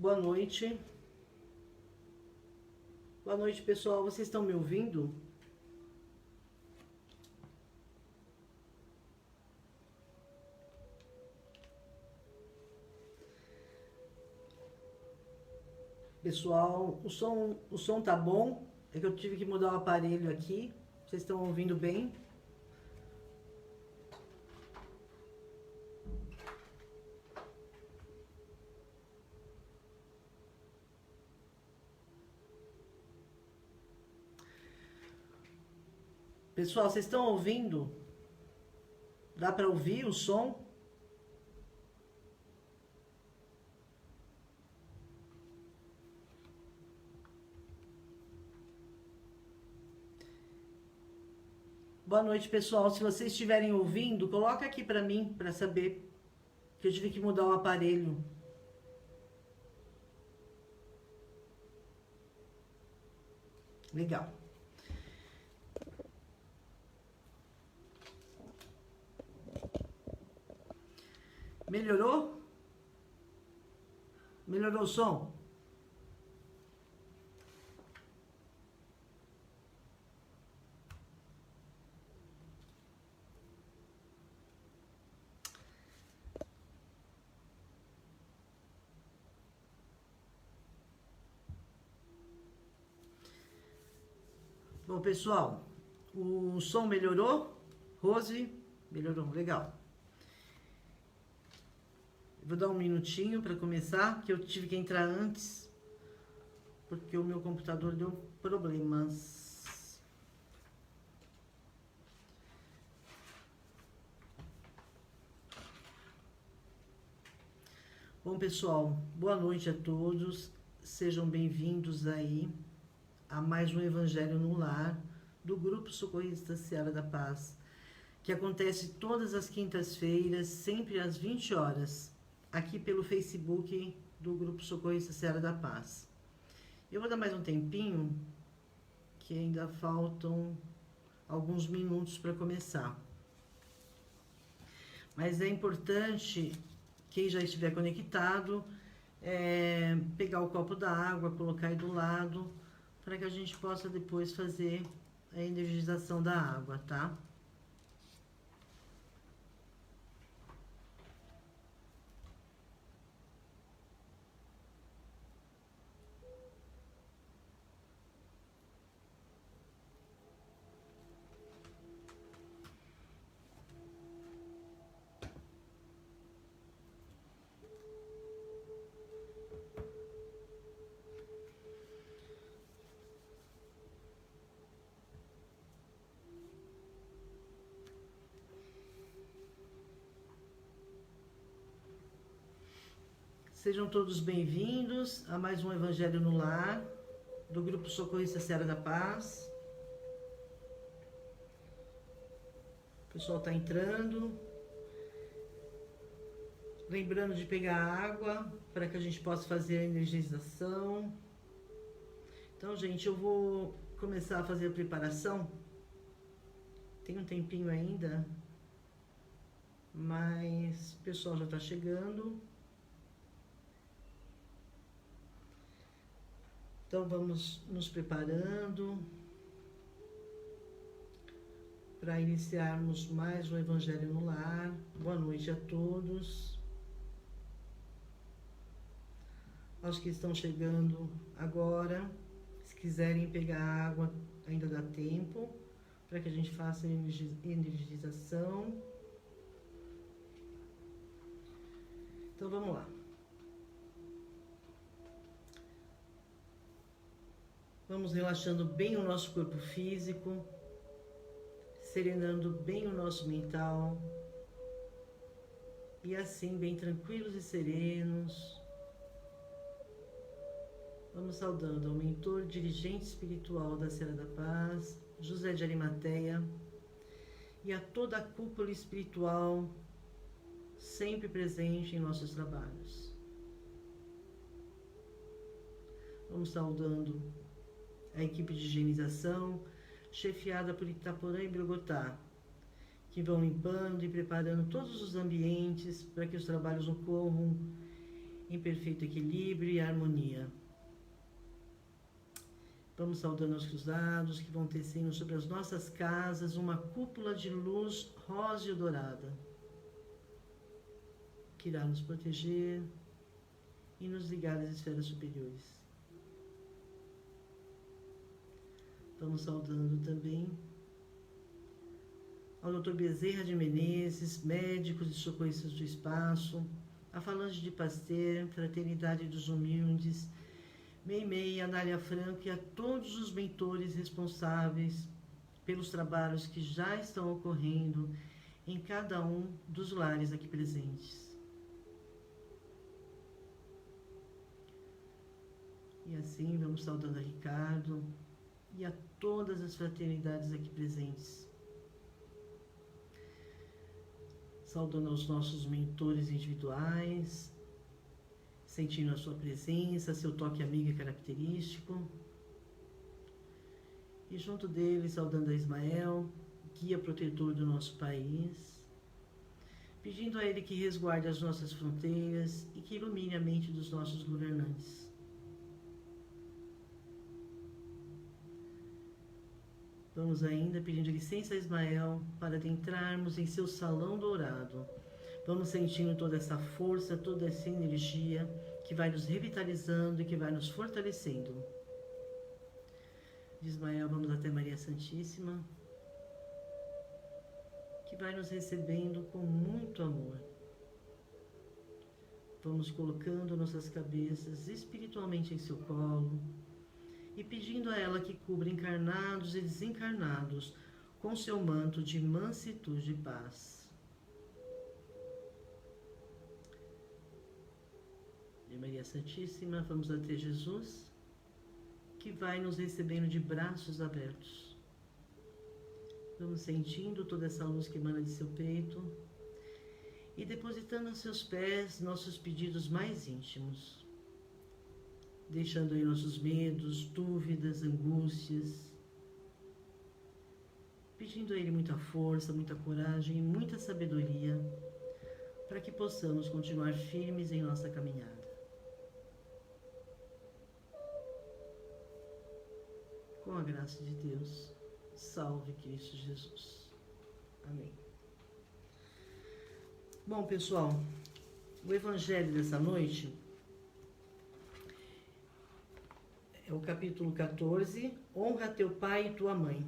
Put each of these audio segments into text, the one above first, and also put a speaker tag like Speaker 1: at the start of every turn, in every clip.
Speaker 1: Boa noite. Boa noite, pessoal. Vocês estão me ouvindo? Pessoal, o som tá bom? É que eu tive que mudar o aparelho aqui. Vocês estão ouvindo bem? Pessoal, vocês estão ouvindo? Dá para ouvir o som? Boa noite, pessoal. Se vocês estiverem ouvindo, coloca aqui para mim, para saber que eu tive que mudar o aparelho. Legal. Melhorou? Melhorou o som? Bom, pessoal, o som melhorou? Rose, melhorou, legal. Vou dar um minutinho para começar, que eu tive que entrar antes, porque o meu computador deu problemas. Bom, pessoal, boa noite a todos. Sejam bem-vindos aí a mais um Evangelho no Lar, do Grupo Socorrista Seara da Paz, que acontece todas as quintas-feiras, sempre às 20 horas, aqui pelo Facebook do Grupo Socorrista Seara da Paz. Eu vou dar mais um tempinho, que ainda faltam alguns minutos para começar. Mas é importante, quem já estiver conectado, pegar o copo da água, colocar aí do lado, para que a gente possa depois fazer a energização da água, tá? Sejam todos bem-vindos a mais um Evangelho no Lar, do Grupo Socorrista Seara da Paz. O pessoal está entrando. Lembrando de pegar água, para que a gente possa fazer a energização. Então, gente, eu vou começar a fazer a preparação. Tem um tempinho ainda, mas o pessoal já está chegando. Então vamos nos preparando para iniciarmos mais um Evangelho no Lar. Boa noite a todos. Aos que estão chegando agora, se quiserem pegar água, ainda dá tempo, para que a gente faça a energização. Então vamos lá. Vamos relaxando bem o nosso corpo físico, serenando bem o nosso mental, e assim bem tranquilos e serenos. Vamos saudando ao mentor, dirigente espiritual da Seara da Paz, José de Arimateia, e a toda a cúpula espiritual sempre presente em nossos trabalhos. Vamos saudando a equipe de higienização, chefiada por Itaporã e Brogotá, que vão limpando e preparando todos os ambientes para que os trabalhos ocorram em perfeito equilíbrio e harmonia. Vamos saudando os cruzados que vão tecendo sobre as nossas casas uma cúpula de luz rosa e dourada, que irá nos proteger e nos ligar às esferas superiores. Vamos saudando também ao Dr. Bezerra de Menezes, médicos e socorristas do espaço, a Falange de Pasteur, Fraternidade dos Humildes, Meimei, Anália Franco e a todos os mentores responsáveis pelos trabalhos que já estão ocorrendo em cada um dos lares aqui presentes. E assim vamos saudando a Ricardo e a todas as fraternidades aqui presentes. Saudando aos nossos mentores individuais, sentindo a sua presença, seu toque amigo e característico. E junto dele, saudando a Ismael, guia protetor do nosso país, pedindo a ele que resguarde as nossas fronteiras e que ilumine a mente dos nossos governantes. Vamos ainda pedindo licença a Ismael para adentrarmos em seu salão dourado. Vamos sentindo toda essa força, toda essa energia que vai nos revitalizando e que vai nos fortalecendo. De Ismael, vamos até Maria Santíssima, que vai nos recebendo com muito amor. Vamos colocando nossas cabeças espiritualmente em seu colo e pedindo a ela que cubra encarnados e desencarnados com seu manto de mansitude e paz. De Maria Santíssima, vamos até Jesus, que vai nos recebendo de braços abertos. Vamos sentindo toda essa luz que emana de seu peito e depositando aos seus pés nossos pedidos mais íntimos, deixando aí nossos medos, dúvidas, angústias, pedindo a Ele muita força, muita coragem e muita sabedoria para que possamos continuar firmes em nossa caminhada. Com a graça de Deus, salve Cristo Jesus. Amém. Bom, pessoal, o Evangelho dessa noite é o capítulo 14, Honra teu pai e tua mãe.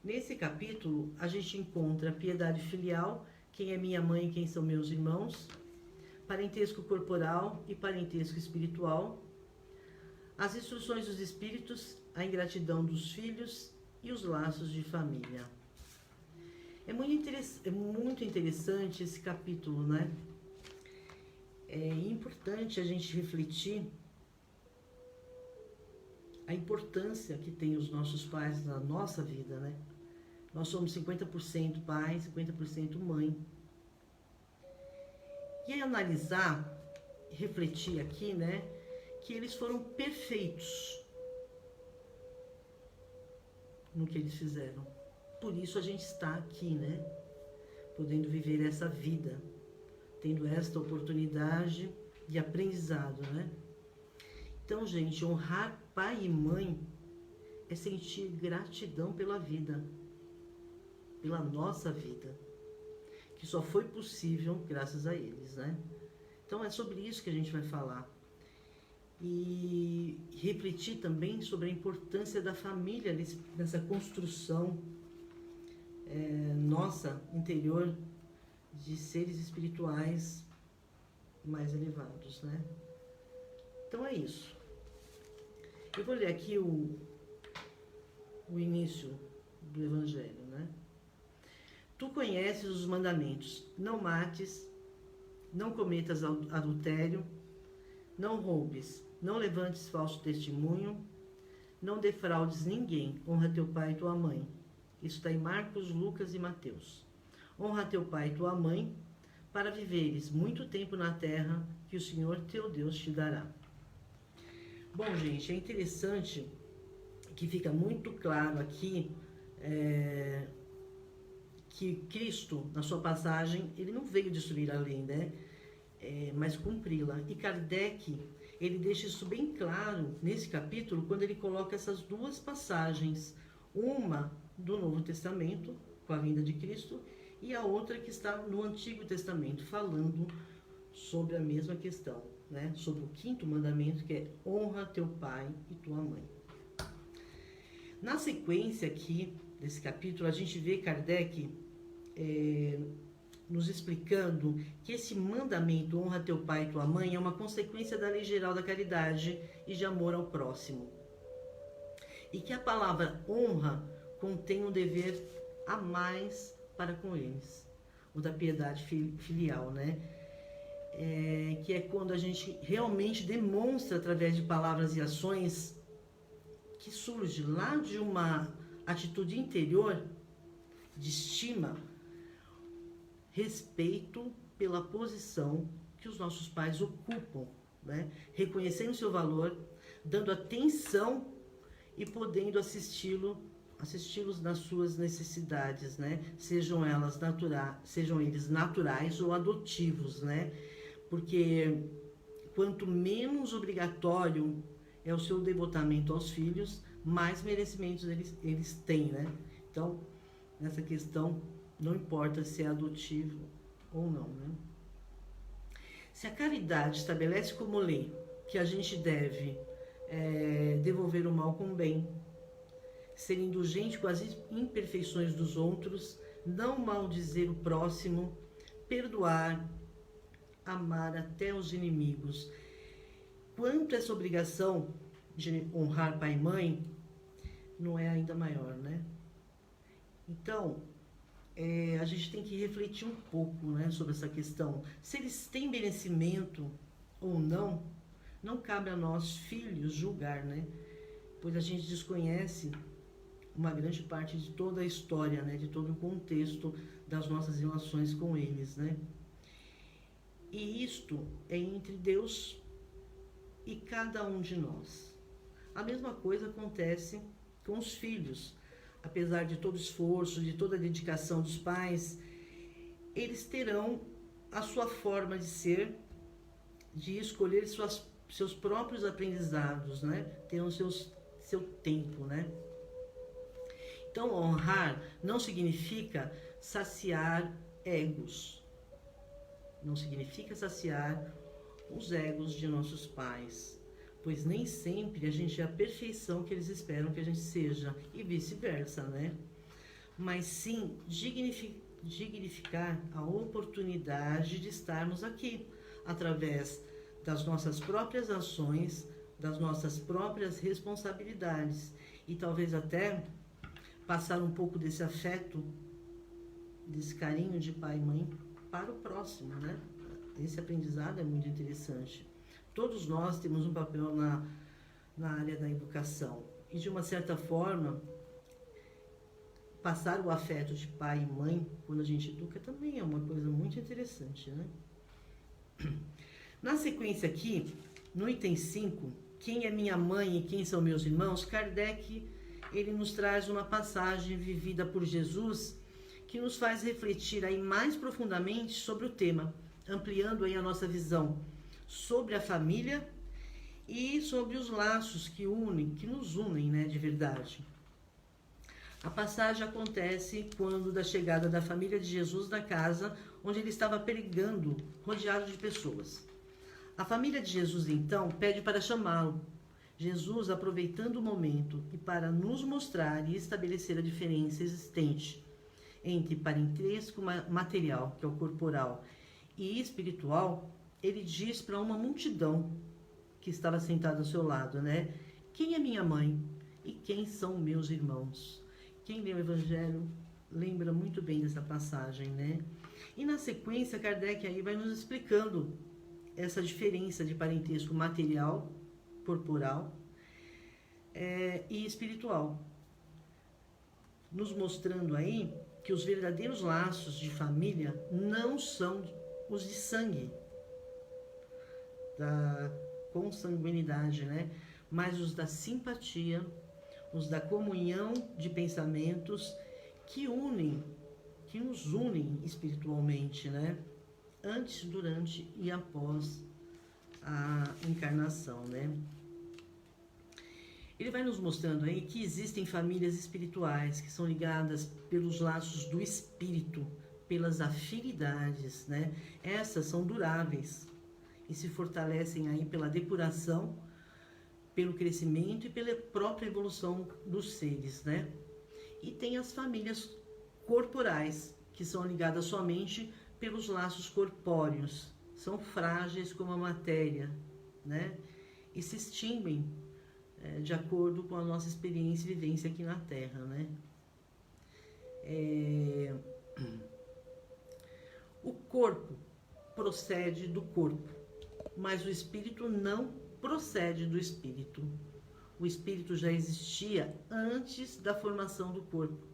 Speaker 1: Nesse capítulo, a gente encontra piedade filial, quem é minha mãe e quem são meus irmãos, parentesco corporal e parentesco espiritual, as instruções dos espíritos, a ingratidão dos filhos e os laços de família. É muito interessante esse capítulo, né? É importante a gente refletir a importância que tem os nossos pais na nossa vida, né? Nós somos 50% pai, 50% mãe. E analisar, refletir aqui, né? Que eles foram perfeitos no que eles fizeram. Por isso a gente está aqui, né? Podendo viver essa vida, tendo esta oportunidade de aprendizado, né? Então, gente, honrar pai e mãe é sentir gratidão pela vida, pela nossa vida, que só foi possível graças a eles, né? Então é sobre isso que a gente vai falar. E refletir também sobre a importância da família nessa construção nossa interior de seres espirituais mais elevados, né? Então é isso. Eu vou ler aqui o início do Evangelho, né? Tu conheces os mandamentos: não mates, não cometas adultério, não roubes, não levantes falso testemunho, não defraudes ninguém, honra teu pai e tua mãe. Isso está em Marcos, Lucas e Mateus. Honra teu pai e tua mãe, para viveres muito tempo na terra que o Senhor teu Deus te dará. Bom, gente, é interessante que fica muito claro aqui que Cristo, na sua passagem, ele não veio destruir a lei, né? mas cumpri-la. E Kardec, ele deixa isso bem claro nesse capítulo, quando ele coloca essas duas passagens, uma do Novo Testamento, com a vinda de Cristo, e a outra que está no Antigo Testamento, falando sobre a mesma questão, né? Sobre o 5º mandamento, que é honra teu pai e tua mãe. Na sequência aqui desse capítulo, a gente vê Kardec nos explicando que esse mandamento, honra teu pai e tua mãe, é uma consequência da lei geral da caridade e de amor ao próximo. E que a palavra honra contém um dever a mais para com eles, o da piedade filial, né? Que é quando a gente realmente demonstra, através de palavras e ações, que surge lá de uma atitude interior de estima, respeito pela posição que os nossos pais ocupam, né? Reconhecendo seu valor, dando atenção e podendo assisti-los nas suas necessidades, né? Sejam eles naturais ou adotivos, né? Porque quanto menos obrigatório é o seu devotamento aos filhos, mais merecimentos eles têm, né? Então, nessa questão, não importa se é adotivo ou não, né? Se a caridade estabelece como lei que a gente deve devolver o mal com o bem, ser indulgente com as imperfeições dos outros, não maldizer o próximo, perdoar, amar até os inimigos. Quanto essa obrigação de honrar pai e mãe não é ainda maior, né? Então, a gente tem que refletir um pouco, né, sobre essa questão. Se eles têm merecimento ou não, não cabe a nós, filhos, julgar, né? Pois a gente desconhece uma grande parte de toda a história, né, de todo o contexto das nossas relações com eles, né? E isto é entre Deus e cada um de nós. A mesma coisa acontece com os filhos. Apesar de todo o esforço, de toda a dedicação dos pais, eles terão a sua forma de ser, de escolher seus próprios aprendizados, né? Terão seu tempo, né? Então, honrar não significa saciar egos. Não significa saciar os egos de nossos pais, pois nem sempre a gente é a perfeição que eles esperam que a gente seja, e vice-versa, né? Mas sim dignificar a oportunidade de estarmos aqui, através das nossas próprias ações, das nossas próprias responsabilidades, e talvez até passar um pouco desse afeto, desse carinho de pai e mãe para o próximo, né? Esse aprendizado é muito interessante. Todos nós temos um papel na área da educação. E, de uma certa forma, passar o afeto de pai e mãe, quando a gente educa, também é uma coisa muito interessante, né? Na sequência aqui, no item 5, quem é minha mãe e quem são meus irmãos, Kardec, ele nos traz uma passagem vivida por Jesus que nos faz refletir aí mais profundamente sobre o tema, ampliando aí a nossa visão sobre a família e sobre os laços que nos unem, né, de verdade. A passagem acontece quando da chegada da família de Jesus na casa onde ele estava pregando, rodeado de pessoas. A família de Jesus, então, pede para chamá-lo. Jesus, aproveitando o momento e para nos mostrar e estabelecer a diferença existente entre parentesco material, que é o corporal, e espiritual, ele diz para uma multidão que estava sentada ao seu lado, né? Quem é minha mãe e quem são meus irmãos? Quem lê o Evangelho lembra muito bem dessa passagem, né? E na sequência, Kardec aí vai nos explicando essa diferença de parentesco material, corporal e espiritual, nos mostrando aí que os verdadeiros laços de família não são os de sangue, da consanguinidade, né? Mas os da simpatia, os da comunhão de pensamentos que nos unem espiritualmente, né? antes, durante e após a encarnação, né? Ele vai nos mostrando aí que existem famílias espirituais que são ligadas pelos laços do espírito, pelas afinidades, né? Essas são duráveis e se fortalecem aí pela depuração, pelo crescimento e pela própria evolução dos seres, né? E tem as famílias corporais, que são ligadas somente pelos laços corpóreos, são frágeis como a matéria, né? E se extinguem de acordo com a nossa experiência e vivência aqui na Terra, né? O corpo procede do corpo, mas o espírito não procede do espírito. O espírito já existia antes da formação do corpo.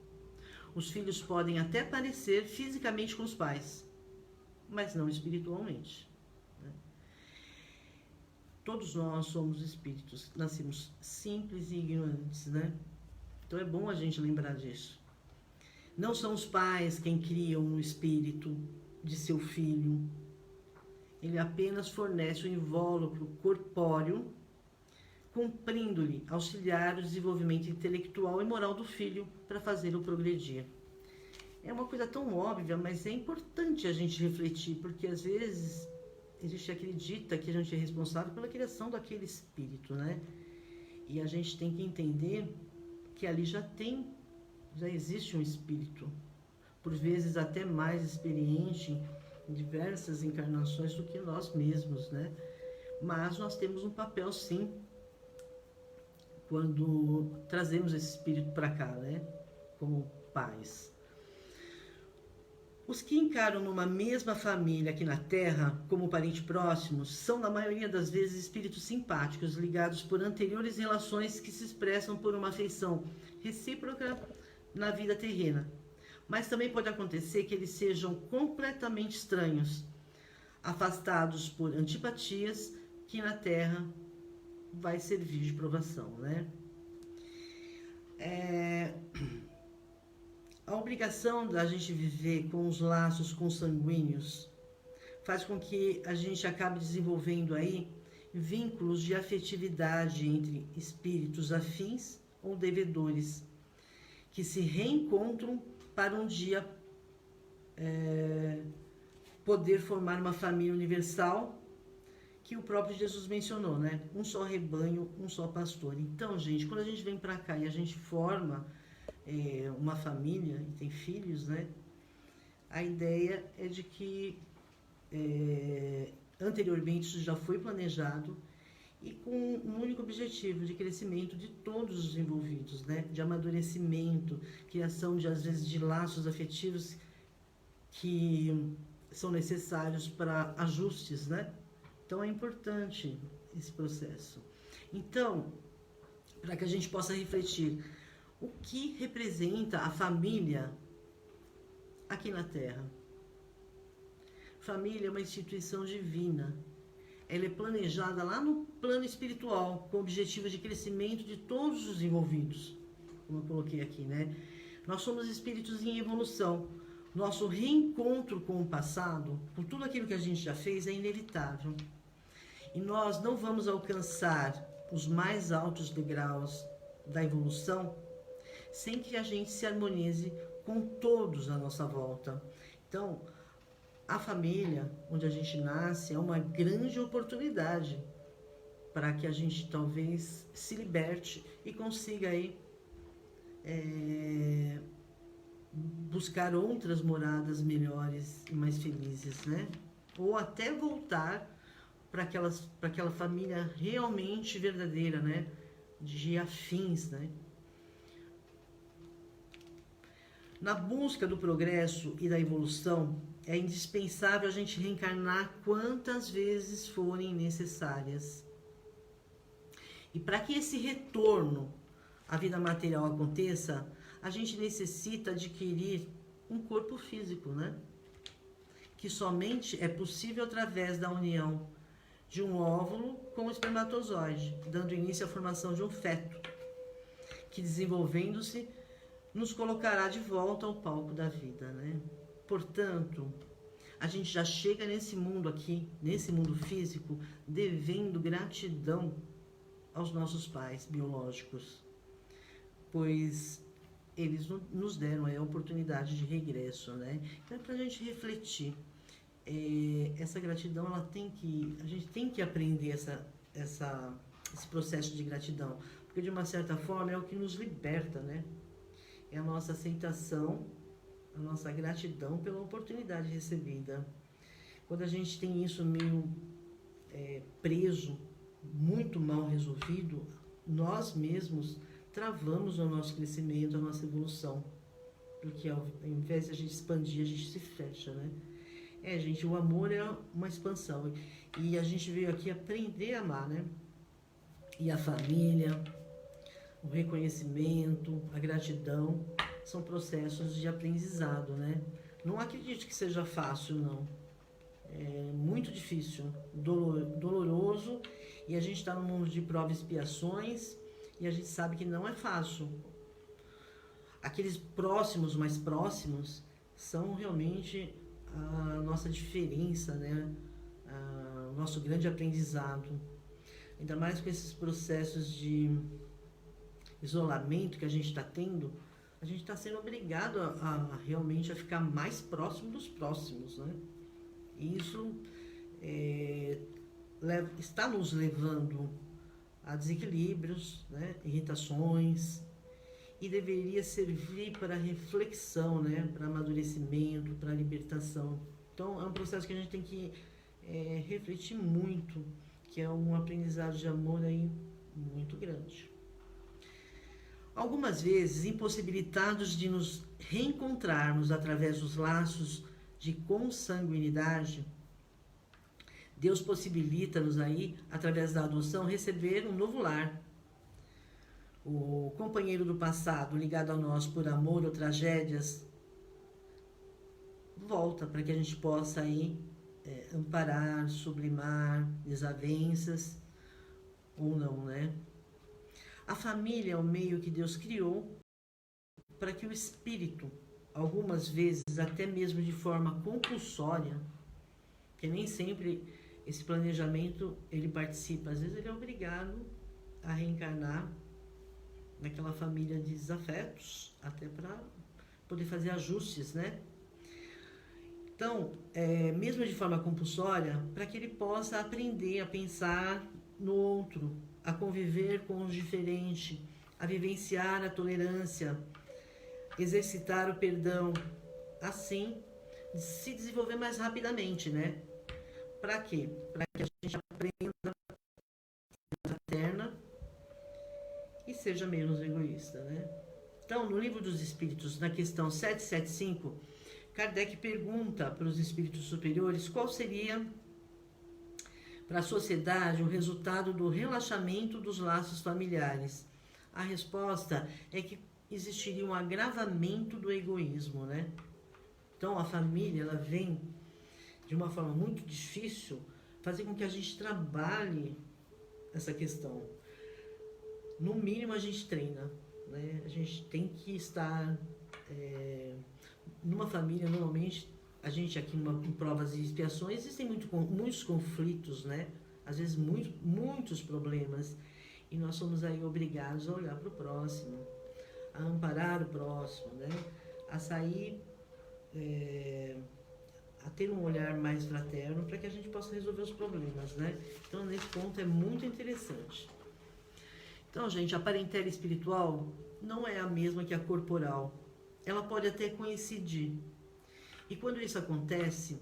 Speaker 1: Os filhos podem até parecer fisicamente com os pais, mas não espiritualmente, né? Todos nós somos espíritos, nascemos simples e ignorantes, né? Então é bom a gente lembrar disso. Não são os pais quem criam o espírito de seu filho. Ele apenas fornece o invólucro corpóreo, cumprindo-lhe auxiliar o desenvolvimento intelectual e moral do filho para fazê-lo progredir. É uma coisa tão óbvia, mas é importante a gente refletir, porque às vezes a gente acredita que a gente é responsável pela criação daquele espírito, né? E a gente tem que entender que ali já existe um espírito, por vezes até mais experiente em diversas encarnações do que nós mesmos, né? Mas nós temos um papel, sim, quando trazemos esse espírito para cá, né? Como pais. Os que encaram numa mesma família aqui na Terra, como parente próximo, são, na maioria das vezes, espíritos simpáticos, ligados por anteriores relações que se expressam por uma afeição recíproca na vida terrena. Mas também pode acontecer que eles sejam completamente estranhos, afastados por antipatias que na Terra vai servir de provação, né? A obrigação da gente viver com os laços consanguíneos faz com que a gente acabe desenvolvendo aí vínculos de afetividade entre espíritos afins ou devedores, que se reencontram para um dia poder formar uma família universal, que o próprio Jesus mencionou, né? Um só rebanho, um só pastor. Então, gente, quando a gente vem para cá e a gente forma uma família e tem filhos, né? A ideia é de que anteriormente isso já foi planejado e com um único objetivo de crescimento de todos os envolvidos, né? De amadurecimento, criação de, às vezes, de laços afetivos que são necessários para ajustes, né? Então é importante esse processo. Então, para que a gente possa refletir o que representa a família aqui na Terra. Família é uma instituição divina. Ela é planejada lá no plano espiritual, com o objetivo de crescimento de todos os envolvidos, como eu coloquei aqui, né? Nós somos espíritos em evolução. Nosso reencontro com o passado, por tudo aquilo que a gente já fez, é inevitável. E nós não vamos alcançar os mais altos degraus da evolução sem que a gente se harmonize com todos à nossa volta. Então, a família onde a gente nasce é uma grande oportunidade para que a gente talvez se liberte e consiga aí buscar outras moradas melhores e mais felizes, né? Ou até voltar para aquela família realmente verdadeira, né? De afins, né? Na busca do progresso e da evolução, é indispensável a gente reencarnar quantas vezes forem necessárias. E para que esse retorno à vida material aconteça, a gente necessita adquirir um corpo físico, né? Que somente é possível através da união de um óvulo com o espermatozoide, dando início à formação de um feto, que desenvolvendo-se nos colocará de volta ao palco da vida, né? Portanto, a gente já chega nesse mundo aqui, nesse mundo físico, devendo gratidão aos nossos pais biológicos, pois eles nos deram a oportunidade de regresso, né? Então é para a gente refletir. Essa gratidão, a gente tem que aprender esse processo de gratidão, porque de uma certa forma é o que nos liberta, né? É a nossa aceitação, a nossa gratidão pela oportunidade recebida. Quando a gente tem isso meio preso, muito mal resolvido, nós mesmos travamos o nosso crescimento, a nossa evolução. Porque ao invés de a gente expandir, a gente se fecha, né? Gente, o amor é uma expansão. E a gente veio aqui aprender a amar, né? E a família, o reconhecimento, a gratidão, são processos de aprendizado, né? Não acredito que seja fácil, não. É muito difícil, doloroso, e a gente está num mundo de provas e expiações, e a gente sabe que não é fácil. Aqueles próximos, mais próximos, são realmente a nossa diferença, né? O nosso grande aprendizado. Ainda mais com esses processos de isolamento que a gente está tendo, a gente está sendo obrigado a realmente a ficar mais próximo dos próximos, né? E isso está nos levando a desequilíbrios, né? Irritações, e deveria servir para reflexão, né? Para amadurecimento, para libertação. Então, é um processo que a gente tem que refletir muito, que é um aprendizado de amor aí muito grande. Algumas vezes, impossibilitados de nos reencontrarmos através dos laços de consanguinidade, Deus possibilita-nos aí, através da adoção, receber um novo lar. O companheiro do passado, ligado a nós por amor ou tragédias, volta para que a gente possa aí amparar, sublimar desavenças ou não, né? A família é o meio que Deus criou para que o espírito, algumas vezes até mesmo de forma compulsória, porque nem sempre esse planejamento ele participa, às vezes ele é obrigado a reencarnar naquela família de desafetos, até para poder fazer ajustes, né? Então, mesmo de forma compulsória, para que ele possa aprender a pensar no outro, a conviver com o diferente, a vivenciar a tolerância, exercitar o perdão, assim, se desenvolver mais rapidamente, né? Para quê? Para que a gente aprenda a fraterna e seja menos egoísta, né? Então, no Livro dos Espíritos, na questão 775, Kardec pergunta para os espíritos superiores qual seria para a sociedade o resultado do relaxamento dos laços familiares. A resposta é que existiria um agravamento do egoísmo, né? Então, a família, ela vem de uma forma muito difícil fazer com que a gente trabalhe essa questão. No mínimo, a gente treina, né? A gente tem que estar numa família, normalmente, a gente aqui em provas e expiações, existem muitos conflitos, né? Às vezes muitos problemas, e nós somos aí obrigados a olhar para o próximo, a amparar o próximo, né? A sair, a ter um olhar mais fraterno para que a gente possa resolver os problemas, né? Então, nesse ponto é muito interessante. Então, gente, a parentela espiritual não é a mesma que a corporal. Ela pode até coincidir. E quando isso acontece,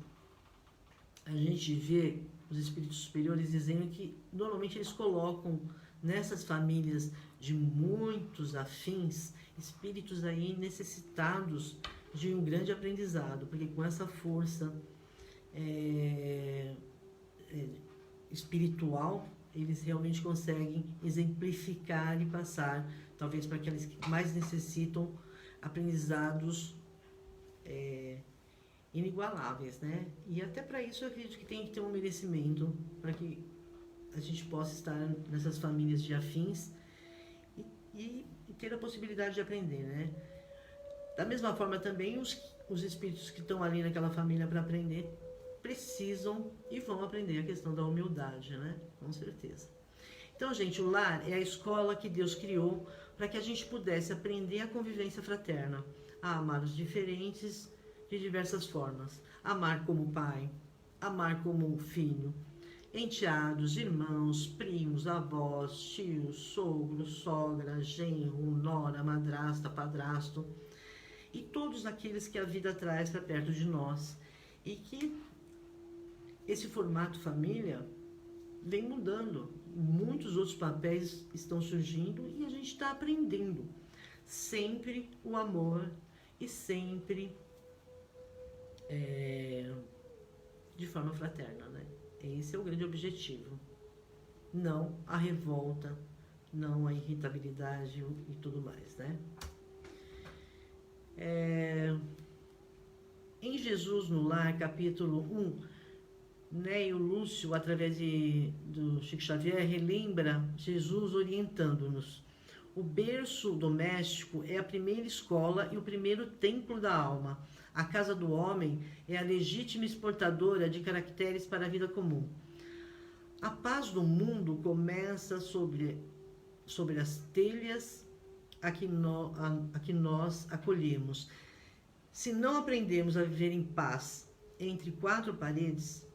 Speaker 1: a gente vê os espíritos superiores dizendo que normalmente eles colocam nessas famílias de muitos afins, espíritos aí necessitados de um grande aprendizado, porque com essa força espiritual, eles realmente conseguem exemplificar e passar, talvez para aqueles que mais necessitam, aprendizados inigualáveis, né? E até para isso eu acredito que tem que ter um merecimento para que a gente possa estar nessas famílias de afins e ter a possibilidade de aprender, né? Da mesma forma também os espíritos que estão ali naquela família para aprender precisam e vão aprender a questão da humildade, né? Com certeza. Então, gente, o lar é a escola que Deus criou para que a gente pudesse aprender a convivência fraterna, a amar os diferentes de diversas formas. Amar como pai, amar como filho, enteados, irmãos, primos, avós, tios, sogros, sogra, genro, nora, madrasta, padrasto e todos aqueles que a vida traz para perto de nós. E que esse formato família vem mudando. Muitos outros papéis estão surgindo e a gente está aprendendo. Sempre o amor e sempre de forma fraterna, né? Esse é o grande objetivo. Não a revolta, não a irritabilidade e tudo mais, né? Em Jesus no Lar, capítulo 1, né, e o Lúcio, através do Chico Xavier, relembra Jesus orientando-nos. O berço doméstico é a primeira escola e o primeiro templo da alma. A casa do homem é a legítima exportadora de caracteres para a vida comum. A paz do mundo começa sobre as telhas a que nós acolhemos. Se não aprendemos a viver em paz entre quatro paredes,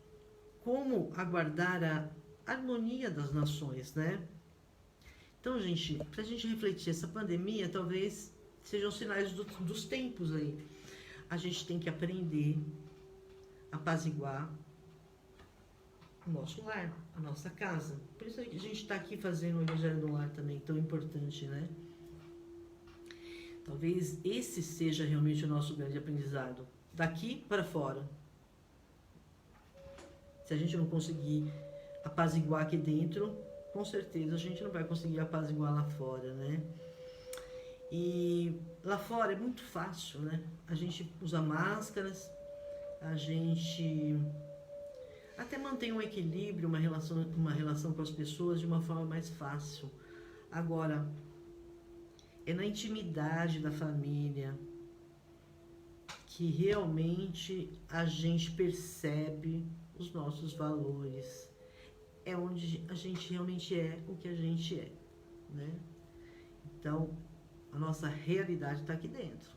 Speaker 1: como aguardar a harmonia das nações, né? Então, gente, para a gente refletir, essa pandemia talvez sejam sinais dos tempos aí. A gente tem que aprender a apaziguar o nosso lar, a nossa casa. Por isso que a gente está aqui fazendo o Evangelho do Lar também, tão importante, né? Talvez esse seja realmente o nosso grande aprendizado. Daqui para fora. Se a gente não conseguir apaziguar aqui dentro, com certeza a gente não vai conseguir apaziguar lá fora, né? E lá fora é muito fácil, né? A gente usa máscaras, a gente até mantém um equilíbrio, uma relação com as pessoas de uma forma mais fácil. Agora, é na intimidade da família que realmente a gente percebe os nossos valores. É onde a gente realmente é o que a gente é, né? Então, a nossa realidade está aqui dentro.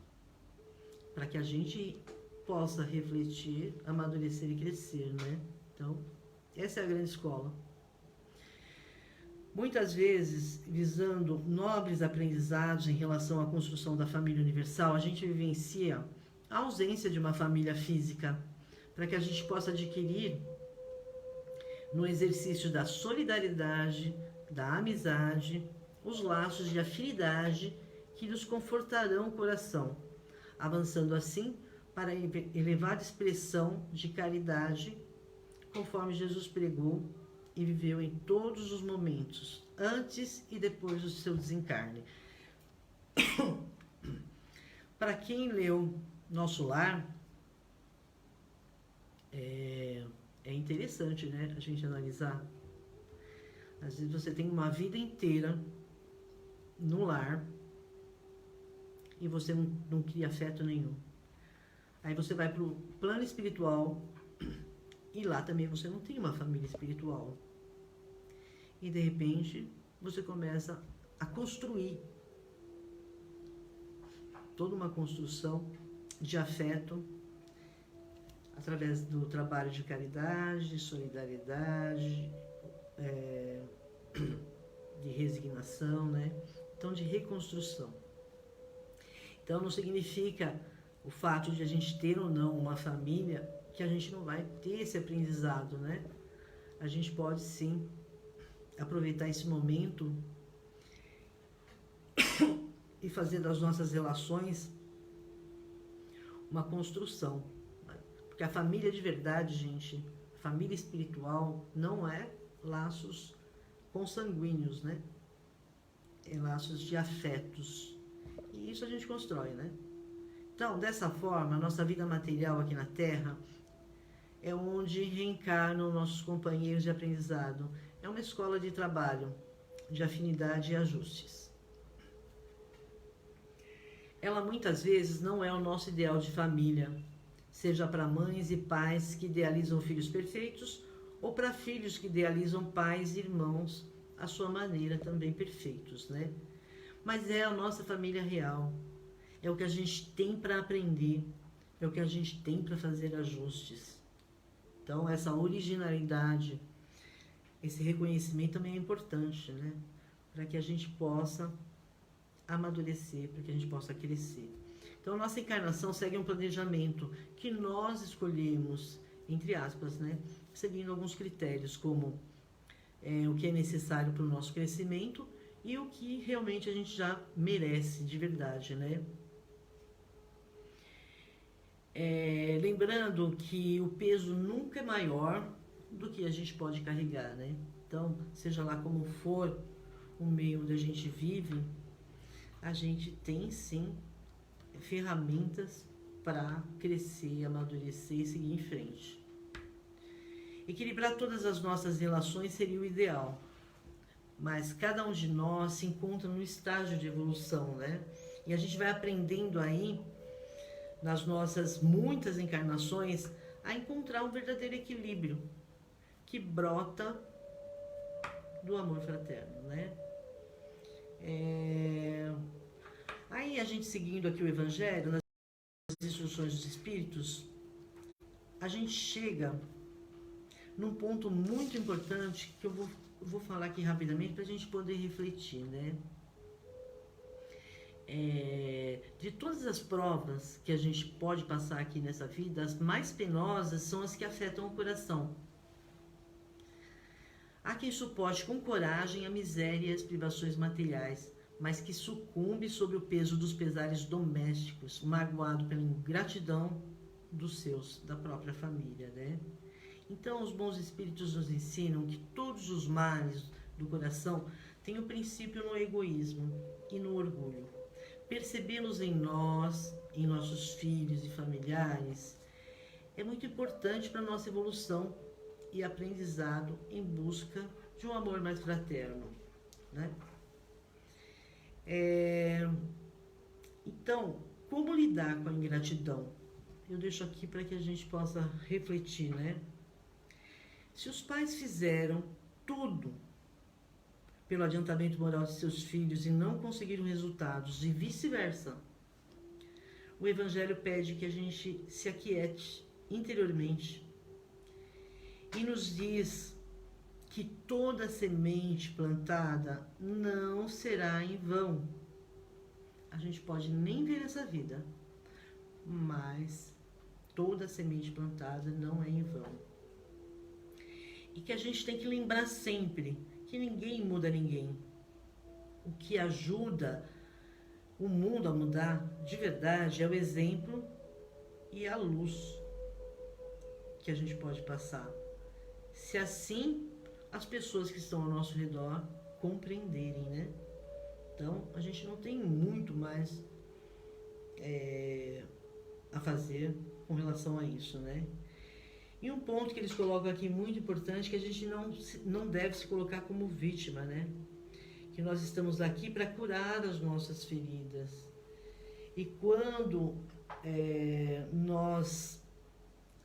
Speaker 1: Para que a gente possa refletir, amadurecer e crescer, né? Então, essa é a grande escola. Muitas vezes, visando nobres aprendizados em relação à construção da família universal, a gente vivencia a ausência de uma família física, para que a gente possa adquirir no exercício da solidariedade, da amizade, os laços de afinidade que nos confortarão o coração, avançando assim para a elevada expressão de caridade, conforme Jesus pregou e viveu em todos os momentos, antes e depois do seu desencarne. Para quem leu Nosso Lar, é interessante, né, a gente analisar. Às vezes você tem uma vida inteira no lar e você não cria afeto nenhum. Aí você vai para o plano espiritual e lá também você não tem uma família espiritual. E de repente você começa a construir toda uma construção de afeto através do trabalho de caridade, solidariedade, de resignação, né? Então, de reconstrução. Então, não significa o fato de a gente ter ou não uma família que a gente não vai ter esse aprendizado, né? A gente pode, sim, aproveitar esse momento e fazer das nossas relações uma construção. Porque a família de verdade, gente, família espiritual, não é laços consanguíneos, né? É laços de afetos. E isso a gente constrói, né? Então, dessa forma, a nossa vida material aqui na Terra é onde reencarnam nossos companheiros de aprendizado. É uma escola de trabalho, de afinidade e ajustes. Ela muitas vezes não é o nosso ideal de família, seja para mães e pais que idealizam filhos perfeitos ou para filhos que idealizam pais e irmãos à sua maneira também perfeitos, né? Mas é a nossa família real, é o que a gente tem para aprender, é o que a gente tem para fazer ajustes. Então, essa originalidade, esse reconhecimento também é importante, né? Para que a gente possa amadurecer, para que a gente possa crescer. Então, a nossa encarnação segue um planejamento que nós escolhemos, entre aspas, né? Seguindo alguns critérios, como o que é necessário para o nosso crescimento e o que realmente a gente já merece de verdade, né? Lembrando que o peso nunca é maior do que a gente pode carregar, né? Então, seja lá como for o meio onde a gente vive, a gente tem sim ferramentas para crescer, amadurecer e seguir em frente. Equilibrar todas as nossas relações seria o ideal, mas cada um de nós se encontra num estágio de evolução, né? E a gente vai aprendendo aí, nas nossas muitas encarnações, a encontrar um verdadeiro equilíbrio que brota do amor fraterno, né? Aí a gente seguindo aqui o Evangelho, nas instruções dos Espíritos, a gente chega num ponto muito importante que eu vou falar aqui rapidamente para a gente poder refletir, né? De todas as provas que a gente pode passar aqui nessa vida, as mais penosas são as que afetam o coração. Há quem suporte com coragem a miséria e as privações materiais, mas que sucumbe sob o peso dos pesares domésticos, magoado pela ingratidão dos seus, da própria família, né? Então, os bons espíritos nos ensinam que todos os males do coração têm o princípio no egoísmo e no orgulho. Percebê-los em nós, em nossos filhos e familiares, é muito importante para a nossa evolução e aprendizado em busca de um amor mais fraterno, né? Então, como lidar com a ingratidão? Eu deixo aqui para que a gente possa refletir, né? Se os pais fizeram tudo pelo adiantamento moral de seus filhos e não conseguiram resultados, e vice-versa, o Evangelho pede que a gente se aquiete interiormente e nos diz que toda semente plantada não será em vão. A gente pode nem ver essa vida, mas toda semente plantada não é em vão. E que a gente tem que lembrar sempre que ninguém muda ninguém. O que ajuda o mundo a mudar de verdade é o exemplo e a luz que a gente pode passar. Se assim as pessoas que estão ao nosso redor compreenderem, né? Então, a gente não tem muito mais a fazer com relação a isso, né? E um ponto que eles colocam aqui muito importante, que a gente não deve se colocar como vítima, né? Que nós estamos aqui para curar as nossas feridas. E quando nós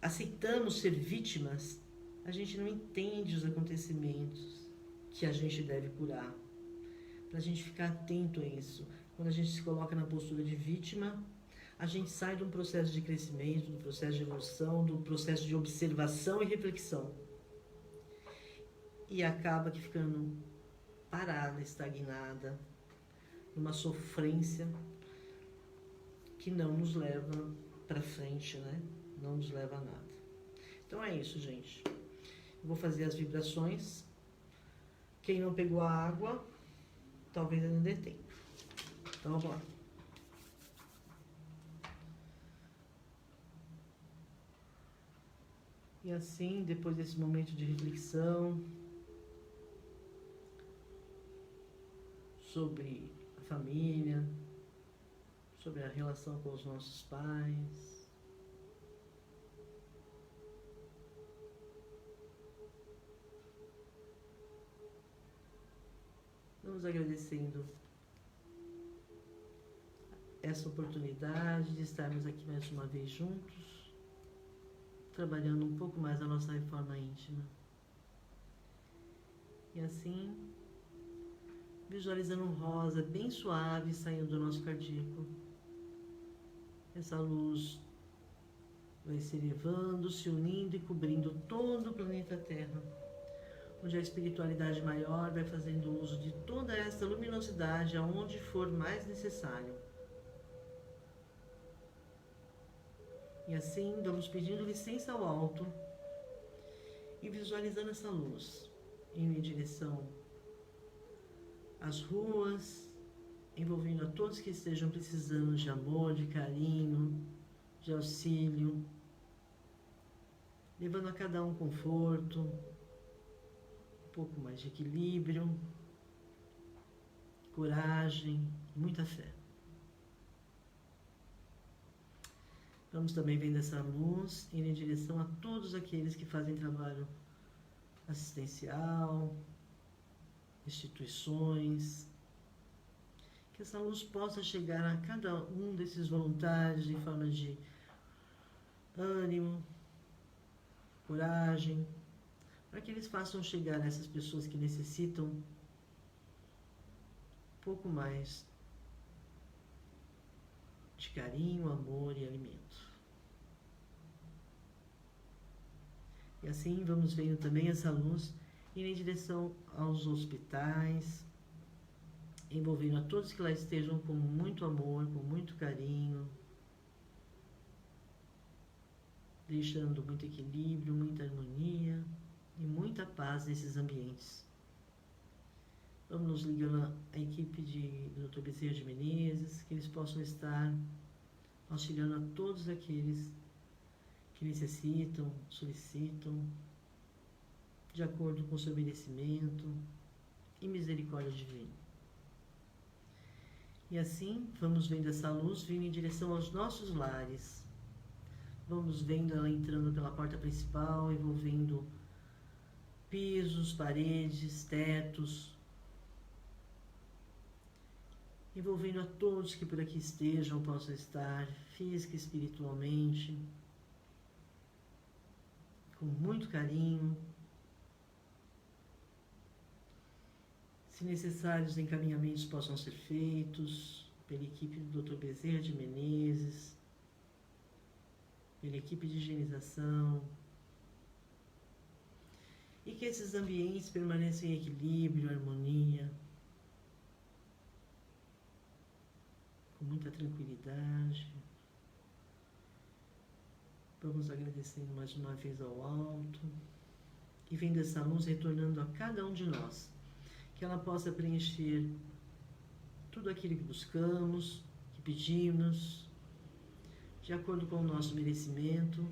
Speaker 1: aceitamos ser vítimas, a gente não entende os acontecimentos que a gente deve curar. Para a gente ficar atento a isso. Quando a gente se coloca na postura de vítima, a gente sai de um processo de crescimento, do processo de evolução, do processo de observação e reflexão. E acaba que ficando parada, estagnada, numa sofrência que não nos leva para frente, né? Não nos leva a nada. Então é isso, gente. Eu vou fazer as vibrações. Quem não pegou a água, talvez ainda dê tempo. Então vamos lá. E assim, depois desse momento de reflexão sobre a família, sobre a relação com os nossos pais, vamos agradecendo essa oportunidade de estarmos aqui mais uma vez juntos. trabalhando um pouco mais a nossa reforma íntima. E assim, visualizando um rosa bem suave saindo do nosso cardíaco. Essa luz vai se elevando, se unindo e cobrindo todo o planeta Terra, onde a espiritualidade maior vai fazendo uso de toda esta luminosidade aonde for mais necessário. E assim, vamos pedindo licença ao alto e visualizando essa luz indo em direção às ruas, envolvendo a todos que estejam precisando de amor, de carinho, de auxílio, levando a cada um conforto, um pouco mais de equilíbrio, coragem, muita fé. Vamos também vendo essa luz indo em direção a todos aqueles que fazem trabalho assistencial, instituições, que essa luz possa chegar a cada um desses voluntários em forma de ânimo, coragem, para que eles façam chegar a essas pessoas que necessitam um pouco mais de carinho, amor e alimento. E assim vamos vendo também essa luz ir em direção aos hospitais, envolvendo a todos que lá estejam com muito amor, com muito carinho, deixando muito equilíbrio, muita harmonia e muita paz nesses ambientes. Vamos nos ligando à equipe do Dr. Bezerra de Menezes, que eles possam estar auxiliando a todos aqueles que necessitam, solicitam, de acordo com o seu merecimento e misericórdia divina. E assim, vamos vendo essa luz vindo em direção aos nossos lares. Vamos vendo ela entrando pela porta principal, envolvendo pisos, paredes, tetos, envolvendo a todos que por aqui estejam, possam estar, física e espiritualmente, com muito carinho. Se necessários, encaminhamentos possam ser feitos pela equipe do Dr. Bezerra de Menezes, pela equipe de higienização, e que esses ambientes permaneçam em equilíbrio, harmonia, com muita tranquilidade. Vamos agradecendo mais uma vez ao alto e vendo essa luz retornando a cada um de nós, que ela possa preencher tudo aquilo que buscamos, que pedimos, de acordo com o nosso merecimento,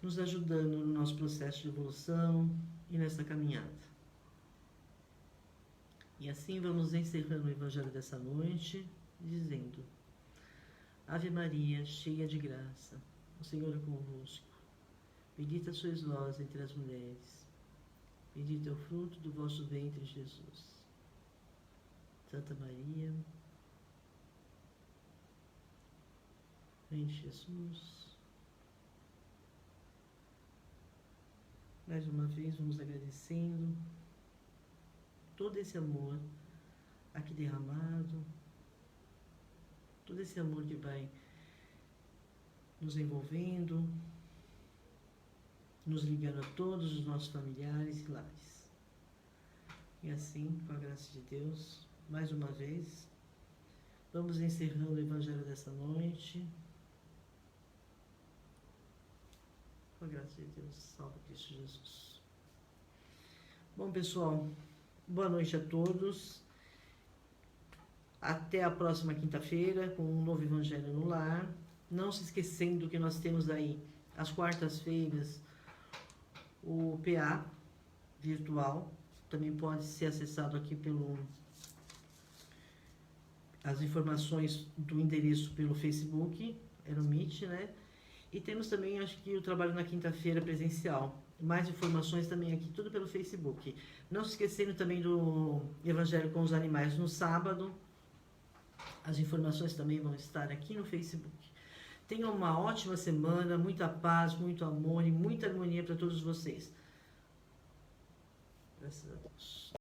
Speaker 1: nos ajudando no nosso processo de evolução e nessa caminhada. E assim vamos encerrando o Evangelho dessa noite, dizendo: Ave Maria, cheia de graça, o Senhor é convosco. Bendita sois vós entre as mulheres, bendito é o fruto do vosso ventre, Jesus. Santa Maria, Mãe de Jesus, mais uma vez vamos agradecendo todo esse amor aqui derramado, todo esse amor que vai nos envolvendo, nos ligando a todos os nossos familiares e lares. E assim, com a graça de Deus, mais uma vez, vamos encerrando o Evangelho dessa noite. Com a graça de Deus, salve Cristo Jesus. Bom, pessoal, boa noite a todos. Até a próxima quinta-feira com um novo Evangelho no Lar. Não se esquecendo que nós temos aí, às quartas-feiras, o PA virtual. Também pode ser acessado aqui as informações do endereço pelo Facebook, era o Meet, né? E temos também, acho que, o trabalho na quinta-feira presencial. Mais informações também aqui, tudo pelo Facebook. Não se esquecendo também do Evangelho com os Animais no sábado, As informações também vão estar aqui no Facebook. Tenham uma ótima semana, muita paz, muito amor e muita harmonia para todos vocês. Graças a Deus.